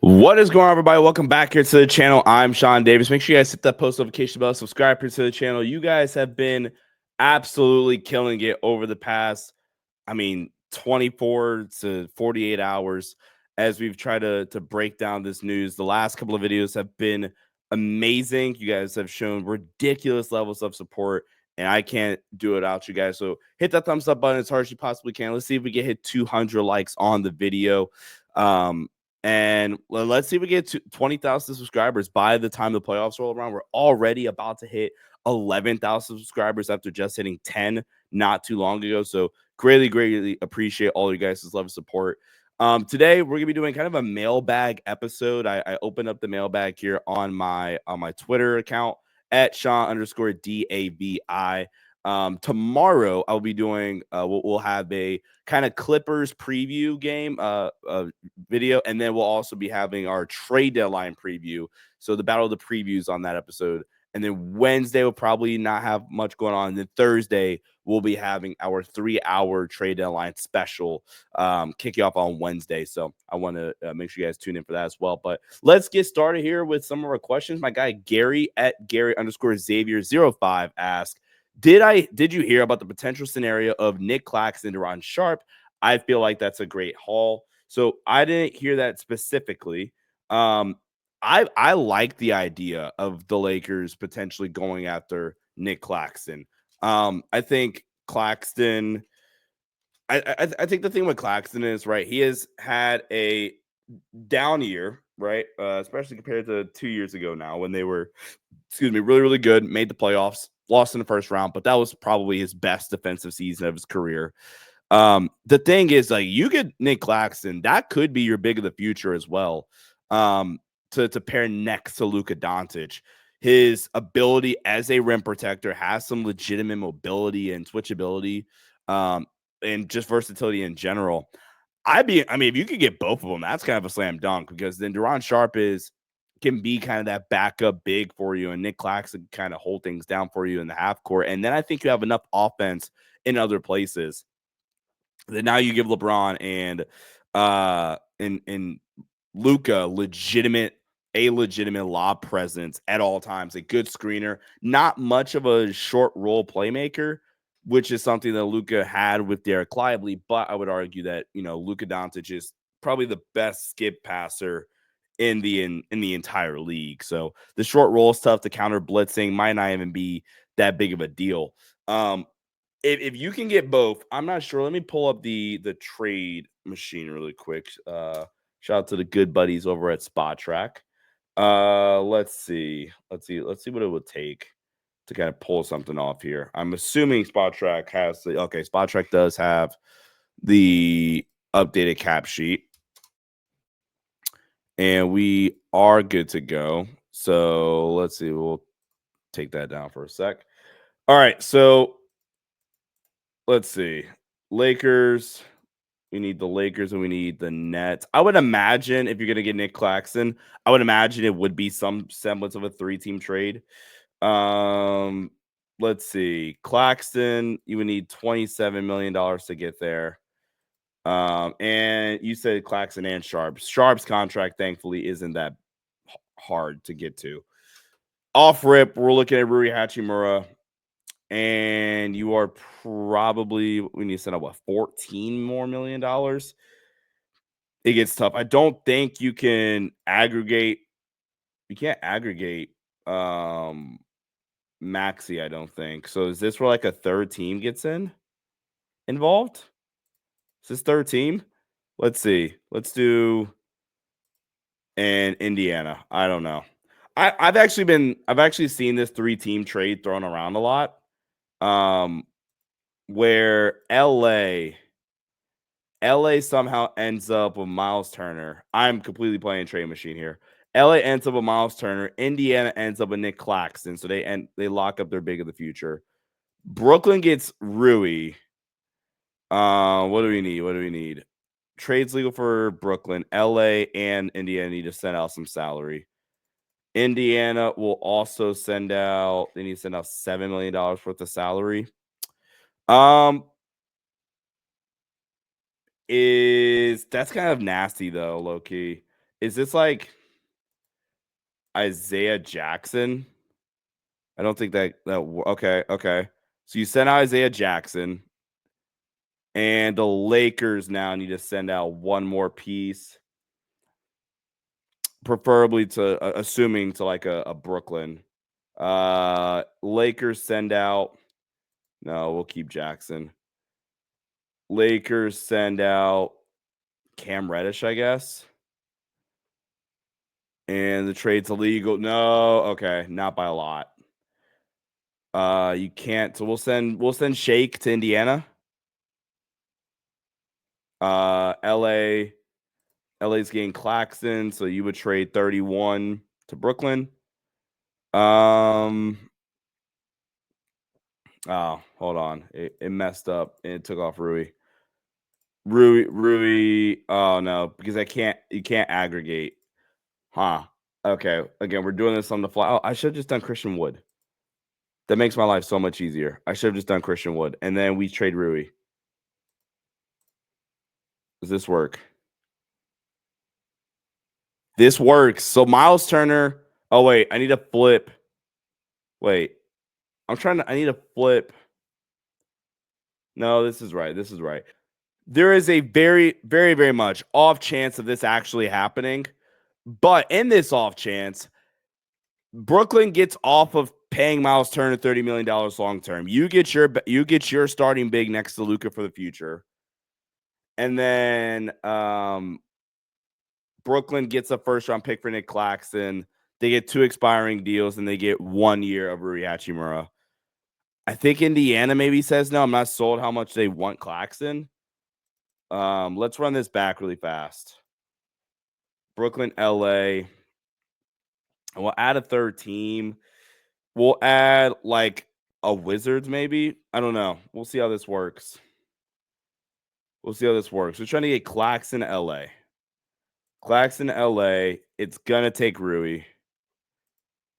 What is going on, everybody? Welcome back here to the channel. I'm Sean Davis. Make sure you guys hit that post notification bell, subscribe here to the channel. You guys have been absolutely killing it over the past, 24 to 48 hours as we've tried to break down this news. The last couple of videos have been amazing. You guys have shown ridiculous levels of support, and I can't do it without you guys. So hit that thumbs up button as hard as you possibly can. Let's see if we can hit 200 likes on the video. And let's see if we get to 20,000 subscribers by the time the playoffs roll around. We're already about to hit 11,000 subscribers after just hitting 10 not too long ago. So greatly appreciate all you guys' love and support. Today we're gonna be doing kind of a mailbag episode. I opened up the mailbag here on my Twitter account at Sean_DAVI. Tomorrow I'll be doing we'll have a kind of Clippers preview game video, and then we'll also be having our trade deadline preview, so the battle of the previews on that episode. And then Wednesday will probably not have much going on, and then Thursday we'll be having our 3-hour trade deadline special kick off on Wednesday. So I want to make sure you guys tune in for that as well. But let's get started here with some of our questions. My guy Gary at Gary_Xavier05 asked, did you hear about the potential scenario of Nick Claxton to Ron Sharp? I feel like that's a great haul. So I didn't hear that specifically. I like the idea of the Lakers potentially going after Nick Claxton. I think Claxton. I think the thing with Claxton is, right, he has had a down year, right, especially compared to 2 years ago now when they were, really good, made the playoffs, lost in the first round, but that was probably his best defensive season of his career. The thing is, like, you get Nick Claxton, that could be your big of the future as well. To pair next to Luka Doncic. His ability as a rim protector has some legitimate mobility and switchability, and just versatility in general. If you could get both of them, that's kind of a slam dunk, because then Duron Sharp can be kind of that backup big for you, and Nick Claxton kind of hold things down for you in the half court. And then I think you have enough offense in other places that now you give LeBron and Luka legitimate lob presence at all times, a good screener, not much of a short roll playmaker, which is something that Luka had with Derek Lively. But I would argue that, Luka Doncic is probably the best skip passer in the entire league. So the short roll stuff, the counter blitzing might not even be that big of a deal. If you can get both, I'm not sure. Let me pull up the trade machine really quick. Shout out to the good buddies over at Spot Track. Let's see what it would take to kind of pull something off here. I'm assuming Spot Track has Spot Track does have the updated cap sheet, and we are good to go. So let's see. We'll take that down for a sec. All right, so let's see. Lakers. We need the Lakers and we need the Nets. I would imagine if you're going to get Nick Claxton, I would imagine it would be some semblance of a 3-team trade. Let's see. Claxton, you would need $27 million to get there. And you said Claxton and Sharp. Sharp's contract, thankfully, isn't that hard to get to. Off rip, we're looking at Rui Hachimura. And you are probably, we need to send out $14 million. It gets tough. I don't think you can aggregate. You can't aggregate Maxi, I don't think. So is this where like a third team gets involved? Is this third team? Let's see. Let's do an Indiana. I don't know. I've actually seen this 3-team trade thrown around a lot. Where LA somehow ends up with Myles Turner. I'm completely playing trade machine here. LA ends up with Myles Turner. Indiana ends up with Nick Claxton. So they lock up their big of the future. Brooklyn gets Rui. What do we need? Trades legal for Brooklyn. LA and Indiana need to send out some salary. Indiana will also send out. They need to send out $7 million worth of salary. That's kind of nasty though, low key. Is this like Isaiah Jackson? I don't think that okay. So you sent out Isaiah Jackson, and the Lakers now need to send out one more piece, preferably to assuming to like a Brooklyn. Lakers send out. No, we'll keep Jackson. Lakers send out Cam Reddish, I guess. And the trade's illegal. No, okay, not by a lot. You can't. So we'll send Shake to Indiana. LA's getting Claxton, so you would trade 31 to Brooklyn. Oh, hold on. It messed up and it took off Rui. Oh no, because you can't aggregate. Huh. Okay. Again, we're doing this on the fly. Oh, I should have just done Christian Wood. That makes my life so much easier. I should have just done Christian Wood. And then we trade Rui. Does this work? This works. So Myles Turner. Oh, wait. I need to flip. Wait. I need to flip. No, this is right. There is a very, very, very much off chance of this actually happening. But in this off chance, Brooklyn gets off of paying Myles Turner $30 million long term. You get your starting big next to Luka for the future. And then Brooklyn gets a first round pick for Nick Claxton. They get 2 expiring deals and they get 1 year of Rui Hachimura. I think Indiana maybe says no. I'm not sold how much they want Claxton. Let's run this back really fast. Brooklyn, LA. And we'll add a third team. We'll add like a Wizards, maybe. I don't know. We'll see how this works. We're trying to get Claxton, LA. It's gonna take Rui.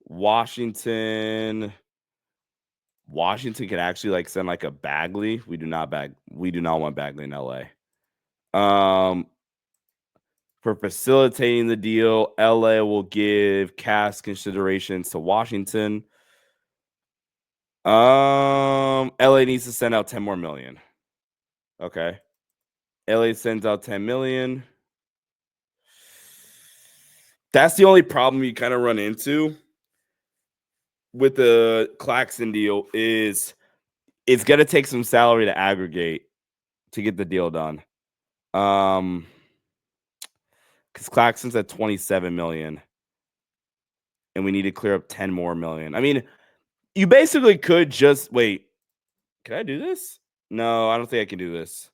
Washington could actually like send like a Bagley. We do not want Bagley in LA. For facilitating the deal, LA will give cash considerations to Washington. LA needs to send out 10 more million. Okay. LA sends out 10 million. That's the only problem you kind of run into with the Claxton deal is it's going to take some salary to aggregate to get the deal done. Because Claxton's at 27 million and we need to clear up 10 more million. I mean, you basically could just wait. Can I do this? No, I don't think I can do this.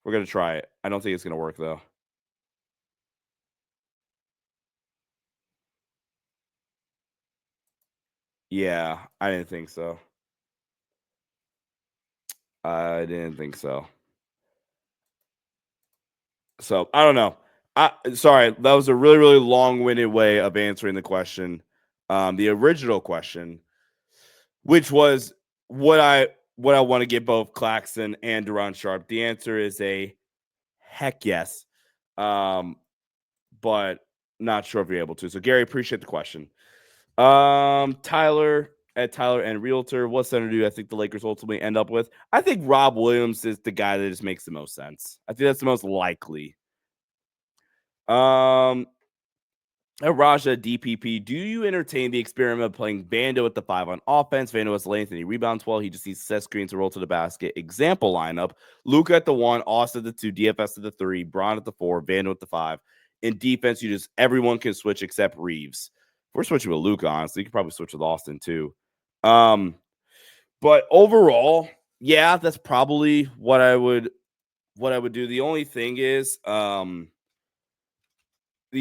We're going to try it. I don't think it's going to work though. Yeah, I didn't think so. So I don't know. Sorry, that was a really, really long-winded way of answering the question. The original question, which was what I want to get both Claxton and Duron Sharp. The answer is a heck yes. But not sure if you're able to. So Gary, appreciate the question. Tyler and Realtor, what center do I think the Lakers ultimately end up with? I think Rob Williams is the guy that just makes the most sense. I think that's the most likely. Raja DPP, do you entertain the experiment of playing Vando at the 5 on offense? Vando has length and he rebounds well. He just needs to set screens to roll to the basket. Example lineup: Luka at the 1, Austin at the 2, DFS at the 3, Bron at the 4, Vando at the 5. In defense, everyone can switch except Reaves. If we're switching with Luka, honestly, you could probably switch with Austin too. But overall, yeah, that's probably what I would do. The only thing is, the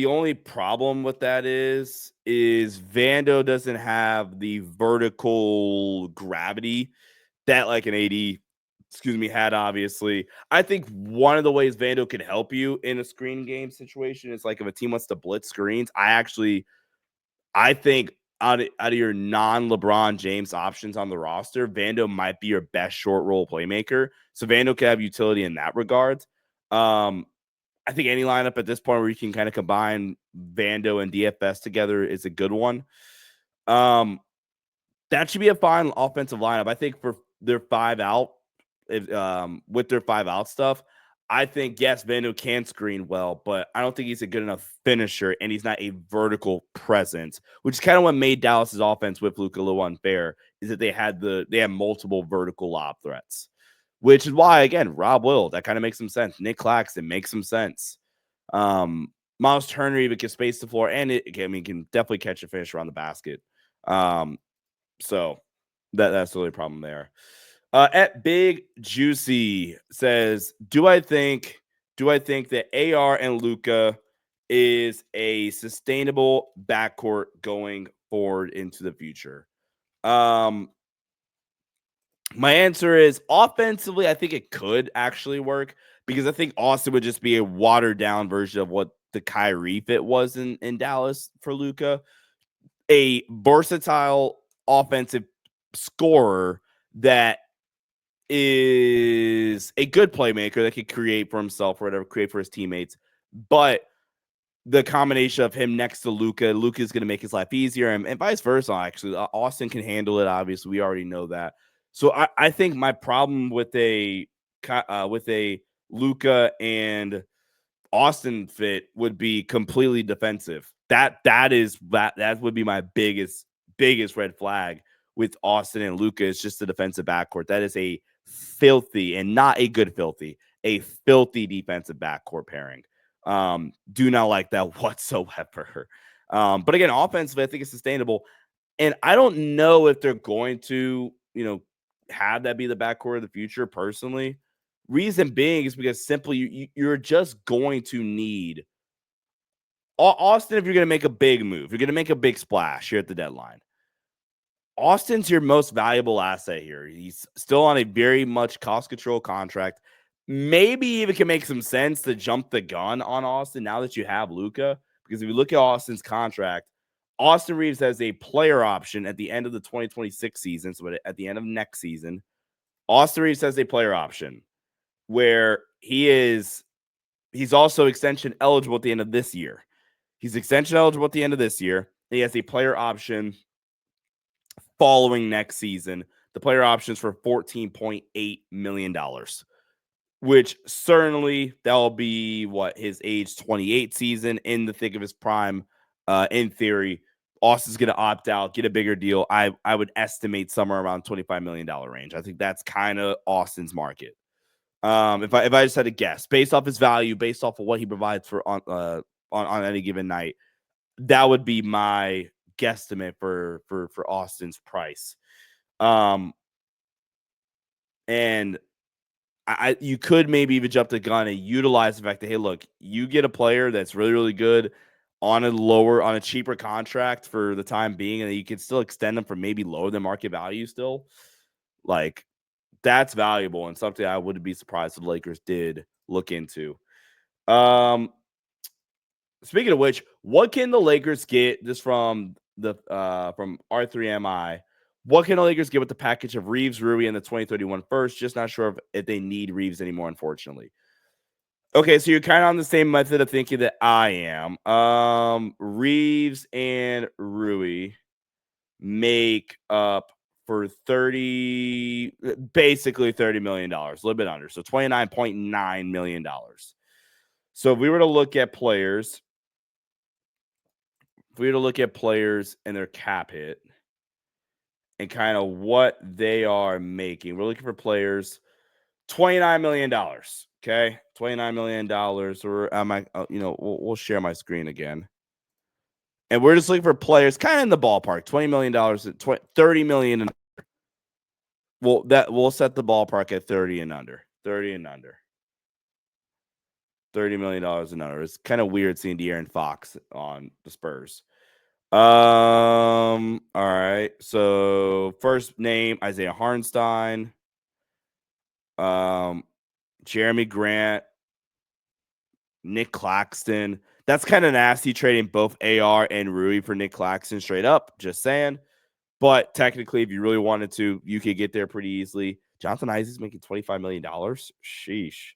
only problem with that is Vando doesn't have the vertical gravity that like an AD, had, obviously. I think one of the ways Vando can help you in a screen game situation is like if a team wants to blitz screens. I think out of your non-LeBron James options on the roster, Vando might be your best short roll playmaker. So Vando can have utility in that regard. I think any lineup at this point where you can kind of combine Vando and DFS together is a good one. That should be a fine offensive lineup. I think for their 5 out, with their 5 out stuff, I think, yes, Vando can screen well, but I don't think he's a good enough finisher, and he's not a vertical presence, which is kind of what made Dallas's offense with Luka a little unfair, is that they had multiple vertical lob threats, which is why, again, Rob Will, that kind of makes some sense. Nick Claxton makes some sense. Myles Turner even can space the floor, and can definitely catch a finish around the basket. So that's the only problem there. At Big Juicy says, do I think that AR and Luka is a sustainable backcourt going forward into the future? My answer is offensively, I think it could actually work, because I think Austin would just be a watered down version of what the Kyrie fit was in Dallas for Luka. A versatile offensive scorer that is a good playmaker that could create for himself or whatever, create for his teammates. But the combination of him next to Luka is going to make his life easier, and vice versa. Actually, Austin can handle it. Obviously, we already know that. So I think my problem with a Luka and Austin fit would be completely defensive. That would be my biggest red flag with Austin and Luka. Is just the defensive backcourt. That is a filthy, and not a good filthy, a filthy defensive backcourt pairing. Do not like that whatsoever. But again, offensively, I think it's sustainable. And I don't know if they're going to, have that be the backcourt of the future personally. Reason being is because simply you're just going to need Austin if you're going to make a big move. You're going to make a big splash here at the deadline. Austin's your most valuable asset here. He's still on a very much cost control contract. Maybe even can make some sense to jump the gun on Austin now that you have Luka, because if you look at Austin's contract, Austin Reaves has a player option at the end of the 2026 season. So at the end of next season, Austin Reaves has a player option where he's also extension eligible at the end of this year. He's extension eligible at the end of this year. He has a player option following next season. The player options for $14.8 million, which certainly that'll be his age 28 season, in the thick of his prime. In theory, Austin's going to opt out, get a bigger deal. I would estimate somewhere around $25 million range. I think that's kind of Austin's market. If I just had to guess, based off his value, based off of what he provides for on any given night, that would be my guesstimate for Austin's price. And you could maybe even jump the gun and utilize the fact that, hey, look, you get a player that's really, really good on a cheaper contract for the time being, and you can still extend them for maybe lower than market value still. Like, that's valuable and something I wouldn't be surprised if the Lakers did look into. Speaking of which, what can the Lakers get just from R3MI? What can the Lakers get with the package of Reaves, Rui, and the 2031 first? Just not sure if they need Reaves anymore, unfortunately. Okay, so you're kind of on the same method of thinking that I am. Reaves and Rui make up for basically $30 million, a little bit under. So $29.9 million. So if we were to look at players, and their cap hit and kind of what they are making, we're looking for players, $29 million. Okay. $29 million. Or we'll share my screen again. And we're just looking for players kind of in the ballpark, $20 million, $30 million. We'll set the ballpark at 30 and under. 30 and under. $30 million and under. It's kind of weird seeing De'Aaron Fox on the Spurs. All right. So first name, Isaiah Hartenstein. Jeremy Grant. Nick Claxton. That's kind of nasty trading both AR and Rui for Nick Claxton straight up. Just saying. But technically, if you really wanted to, you could get there pretty easily. Jonathan Isaac's making $25 million. Sheesh.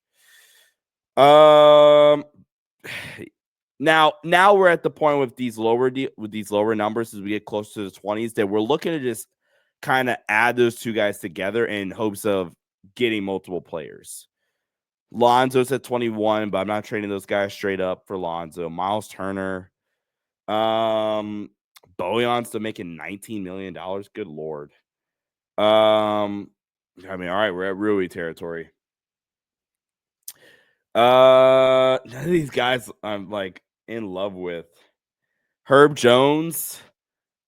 Now we're at the point with these lower numbers as we get closer to the 20s that we're looking to just kind of add those two guys together in hopes of getting multiple players. Lonzo's at 21, but I'm not trading those guys straight up for Lonzo. Myles Turner. Bojan's still making $19 million. Good Lord. I mean, all right, we're at Rui territory. None of these guys I'm like in love with. Herb Jones,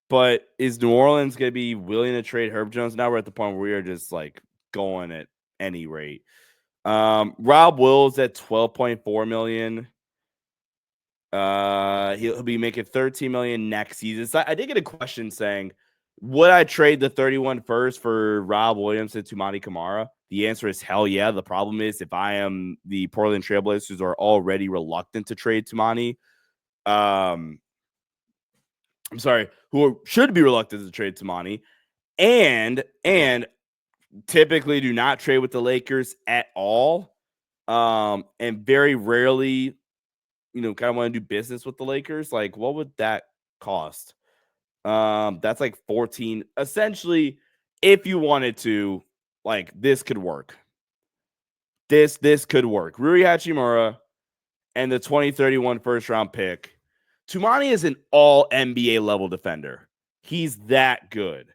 but is New Orleans going to be willing to trade Herb Jones? Now we're at the point where we are just like going at any rate. Rob Wills at $12.4 million. He'll be making $13 million next season. So I did get a question saying, would I trade the 31 first for Rob Williams and Tumani Kamara? The answer is hell yeah. The problem is if I am the Portland Trailblazers are already reluctant to trade Tumani, I'm sorry, who should be reluctant to trade Tumani, and typically do not trade with the Lakers at all, and very rarely, kind of want to do business with the Lakers. Like, what would that cost? That's like 14. Essentially, if you wanted to, like, this could work. This could work. Rui Hachimura and the 2031 first round pick. Tumani is an all NBA level defender. He's that good.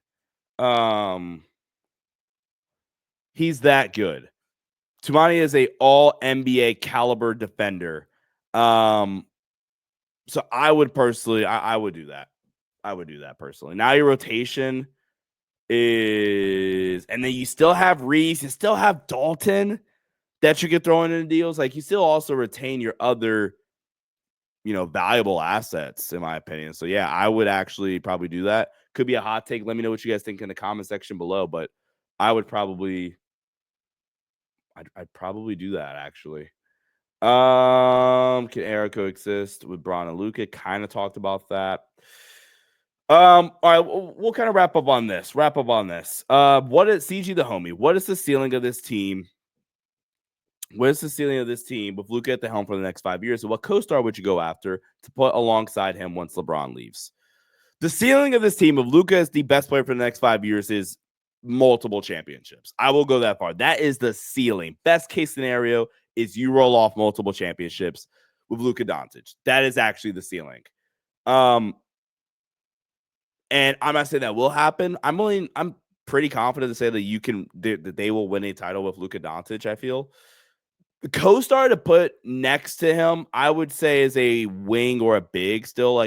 He's that good. Tumani is a all NBA caliber defender. So I would personally, I would do that. I would do that personally. Now your rotation is, and then you still have Reaves, you still have Dalton that you could throw into deals. Like, you still also retain your other, valuable assets, in my opinion. So yeah, I would actually probably do that. Could be a hot take. Let me know what you guys think in the comment section below. But I'd probably do that actually. Can Era coexist with Bron and Luka? Kind of talked about that. All right, we'll kind of wrap up on this. What is CG the homie? What is the ceiling of this team? What is the ceiling of this team with Luka at the helm for the next 5 years? And what co-star would you go after to put alongside him once LeBron leaves? The ceiling of this team of Luka as the best player for the next 5 years is multiple championships. I will go that far. That is the ceiling. Best case scenario is you roll off multiple championships with Luka Doncic. That is actually the ceiling. And I'm not saying that will happen. I'm pretty confident to say that they will win a title with Luka Doncic, I feel. The co-star to put next to him, I would say, is a wing or a big. Still,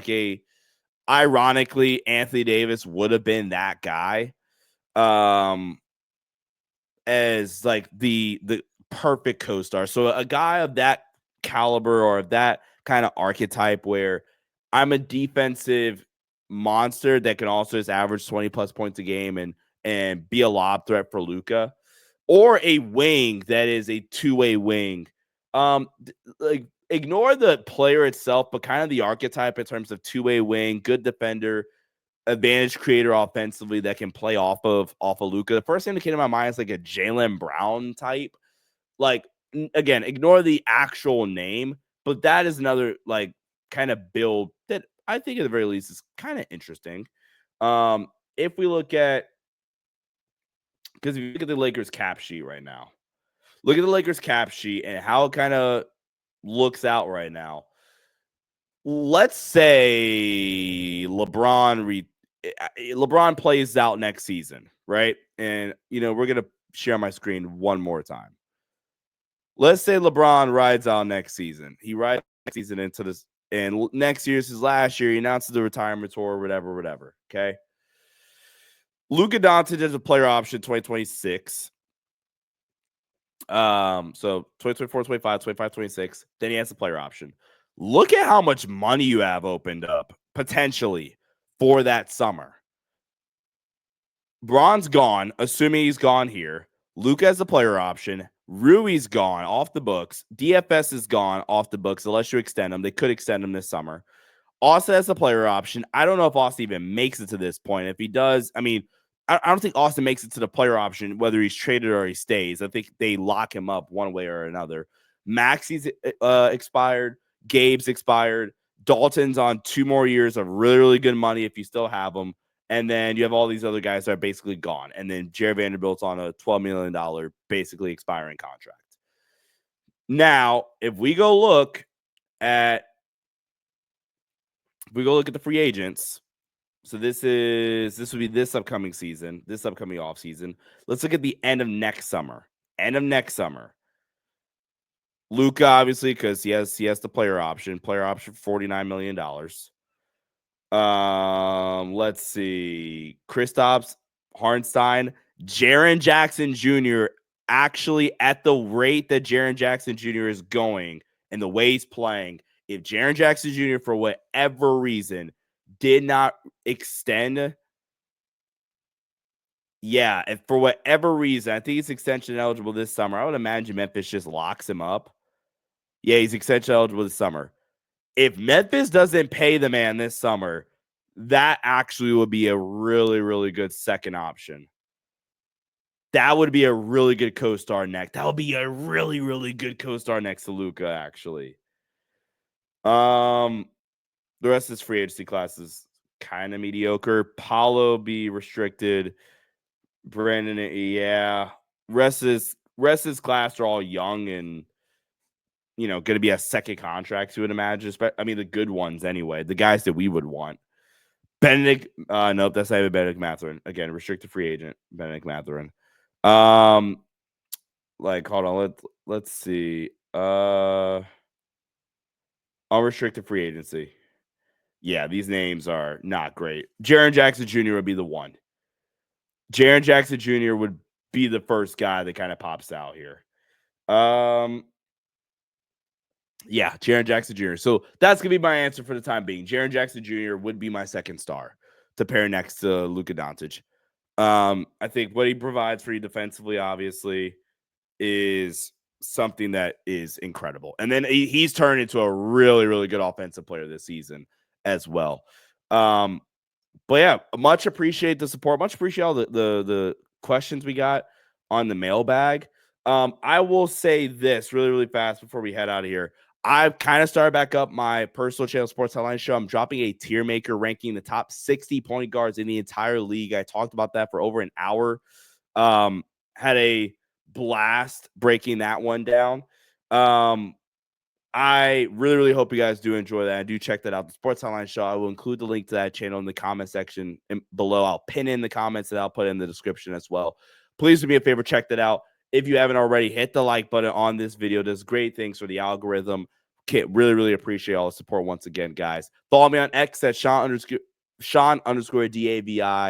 ironically, Anthony Davis would have been that guy. As like the perfect co-star. So a guy of that caliber or that kind of archetype where I'm a defensive monster that can also just average 20 plus points a game and be a lob threat for Luka, or a wing that is a two-way wing. Ignore the player itself, but kind of the archetype in terms of two-way wing, good defender, advantage creator offensively that can play off of Luka. The first thing that came to my mind is like a Jalen Brown type. Like, again, ignore the actual name, but that is another like kind of build that I think at the very least is kind of interesting. If we look at, because if you look at the Lakers cap sheet right now, look at the Lakers cap sheet and how it kind of looks out right now. Let's say LeBron plays out next season, right? And, we're going to share my screen one more time. Let's say LeBron rides out next season. He rides next season into this, and next year's his last year. He announces the retirement tour, whatever. Okay. Luka Doncic has a player option 2026. So 2024, 25, 25, 26. Then he has a player option. Look at how much money you have opened up potentially for that summer. Bron's gone, assuming he's gone here. Luka has a player option. Rui's gone off the books. DFS is gone off the books unless you extend him. They could extend him this summer. Austin has a player option. I don't know if Austin even makes it to this point. If he does, I mean, I don't think Austin makes it to the player option, whether he's traded or he stays. I think they lock him up one way or another. Maxi's expired. Gabe's expired. Dalton's on 2 more years of really, really good money if you still have them. And then you have all these other guys that are basically gone. And then Jared Vanderbilt's on a $12 million basically expiring contract. Now, if we go look at the free agents, so this would be this upcoming season, this upcoming off season. Let's look at the end of next summer. Luka, obviously, because he has the player option for $49 million. Let's see. Kristaps, Hartenstein, Jaren Jackson Jr. Actually, at the rate that Jaren Jackson Jr. is going and the way he's playing, if Jaren Jackson Jr. for whatever reason did not extend, if for whatever reason, I think he's extension eligible this summer. I would imagine Memphis just locks him up. Yeah, he's extension eligible this summer. If Memphis doesn't pay the man this summer, that actually would be a really, really good second option. That would be a really good co-star next. That would be a really, really good co-star next to Luka, actually. The rest of this free agency class is kind of mediocre. Paulo be restricted. Brandon, yeah. Rest of this class are all young and going to be a second contract, you would imagine. I mean, the good ones anyway, the guys that we would want. Benedict, nope, that's not even Benedict Mathurin. Again, restricted free agent, Benedict Mathurin. Hold on, let's see. Unrestricted free agency. Yeah, these names are not great. Jaren Jackson Jr. would be the one. Jaren Jackson Jr. would be the first guy that kind of pops out here. Yeah, Jaren Jackson Jr. So that's going to be my answer for the time being. Jaren Jackson Jr. would be my second star to pair next to Luka Doncic. I think what he provides for you defensively, obviously, is something that is incredible. And then he's turned into a really, really good offensive player this season as well. But yeah, much appreciate the support. Much appreciate all the questions we got on the mailbag. I will say this really, really fast before we head out of here. I've kind of started back up my personal channel Sports Headline Show. I'm dropping a tier maker ranking the top 60 point guards in the entire league. I talked about that for over an hour. Had a blast breaking that one down. I really, really hope you guys do enjoy that. I do check that out. The Sports Headline Show. I will include the link to that channel in the comment section below. I'll pin in the comments that I'll put in the description as well. Please do me a favor, check that out. If you haven't already, hit the like button on this video. It does great things for the algorithm. Really, really appreciate all the support once again, guys. Follow me on X at Sean_DAVI,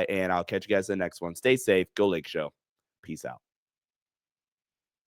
and I'll catch you guys in the next one. Stay safe. Go Lake Show. Peace out.